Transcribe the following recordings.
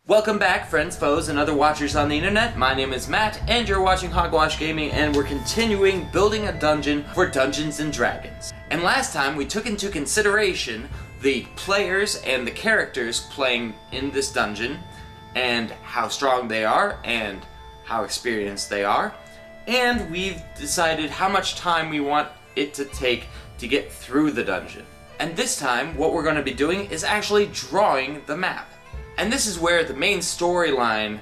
Welcome back, friends, foes, and other watchers on the internet. My name is Matt, and you're watching Hogwash Gaming, and we're continuing building a dungeon for Dungeons & Dragons. And last time, we took into consideration the players and the characters playing in this dungeon, and how strong they are, and how experienced they are, and we've decided how much time we want it to take to get through the dungeon. And this time, what we're going to be doing is actually drawing the map. And this is where the main storyline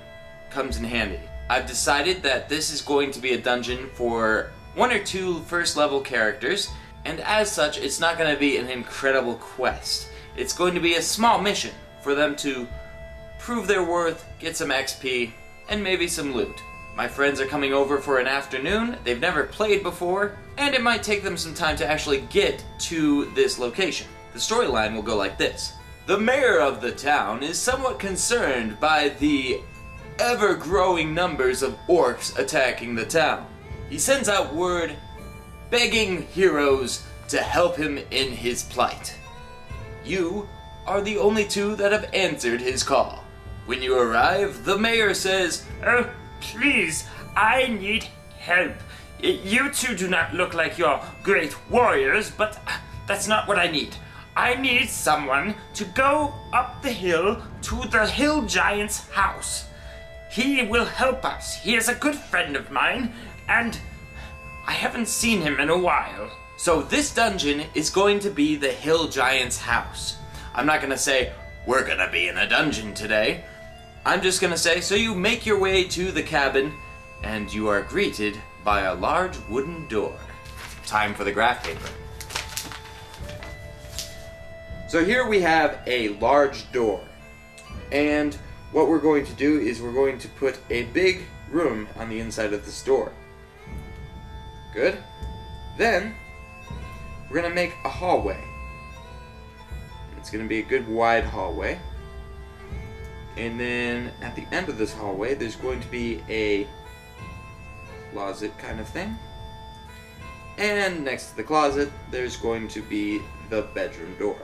comes in handy. I've decided that this is going to be a dungeon for 1 or 2 first level characters, and as such, it's not going to be an incredible quest. It's going to be a small mission for them to prove their worth, get some XP, and maybe some loot. My friends are coming over for an afternoon, they've never played before, and it might take them some time to actually get to this location. The storyline will go like this. The mayor of the town is somewhat concerned by the ever-growing numbers of orcs attacking the town. He sends out word begging heroes to help him in his plight. You are the only 2 that have answered his call. When you arrive, the mayor says, "Oh, please, I need help. You 2 do not look like you're great warriors, but that's not what I need. I need someone to go up the hill to the hill giant's house. He will help us. He is a good friend of mine, and I haven't seen him in a while." So this dungeon is going to be the hill giant's house. I'm not going to say, we're going to be in a dungeon today. I'm just going to say, so you make your way to the cabin, and you are greeted by a large wooden door. Time for the graph paper. So here we have a large door, and what we're going to do is we're going to put a big room on the inside of this door. Good. Then we're going to make a hallway. It's going to be a good wide hallway, and then at the end of this hallway there's going to be a closet kind of thing, and next to the closet there's going to be the bedroom door.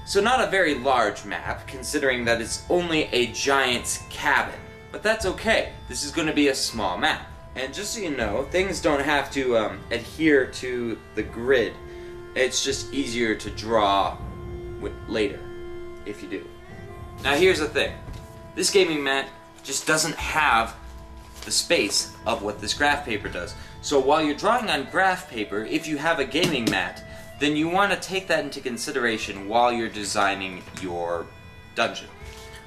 So not a very large map, considering that it's only a giant's cabin. But that's okay. This is going to be a small map. And just so you know, things don't have to adhere to the grid. It's just easier to draw later, if you do. Now here's the thing. This gaming mat just doesn't have the space of what this graph paper does. So while you're drawing on graph paper, if you have a gaming mat, then you want to take that into consideration while you're designing your dungeon.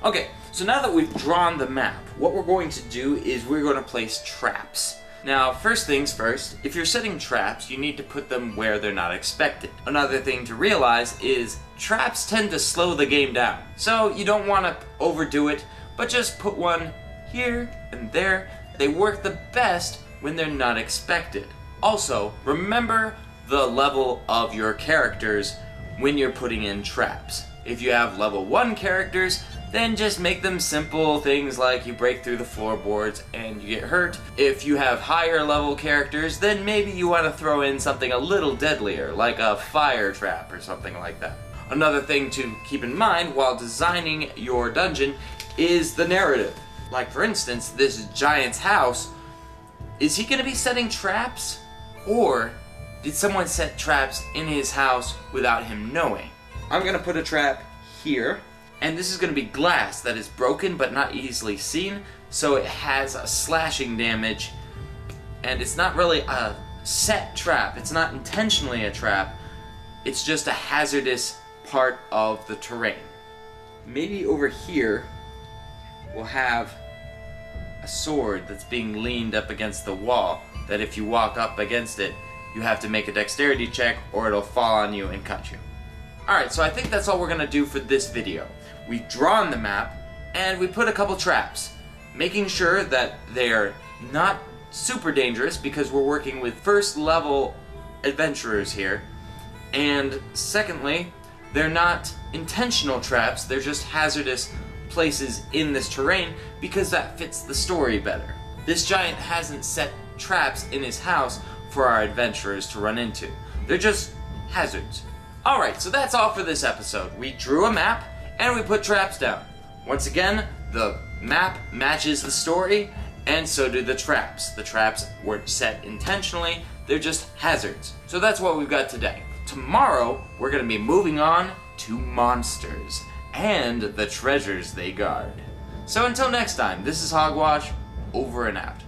Okay, so now that we've drawn the map, what we're going to do is we're going to place traps. Now, first things first, if you're setting traps, you need to put them where they're not expected. Another thing to realize is traps tend to slow the game down. So you don't want to overdo it, but just put one here and there. They work the best when they're not expected. Also, remember the level of your characters when you're putting in traps. If you have level 1 characters, then just make them simple things like you break through the floorboards and you get hurt. If you have higher level characters, then maybe you want to throw in something a little deadlier, like a fire trap or something like that. Another thing to keep in mind while designing your dungeon is the narrative. Like for instance, this giant's house, is he going to be setting traps? Or did someone set traps in his house without him knowing? I'm going to put a trap here, and this is going to be glass that is broken but not easily seen, so it has a slashing damage, and it's not really a set trap. It's not intentionally a trap. It's just a hazardous part of the terrain. Maybe over here we'll have a sword that's being leaned up against the wall, that if you walk up against it, you have to make a dexterity check or it'll fall on you and cut you. Alright, so I think that's all we're going to do for this video. We've drawn the map, and we put a couple traps, making sure that they're not super dangerous because we're working with first level adventurers here, and secondly, they're not intentional traps, they're just hazardous places in this terrain because that fits the story better. This giant hasn't set traps in his house for our adventurers to run into. They're just hazards. Alright, so that's all for this episode. We drew a map, and we put traps down. Once again, the map matches the story, and so do the traps. The traps weren't set intentionally, they're just hazards. So that's what we've got today. Tomorrow, we're going to be moving on to monsters and the treasures they guard. So until next time, this is Hogwash, over and out.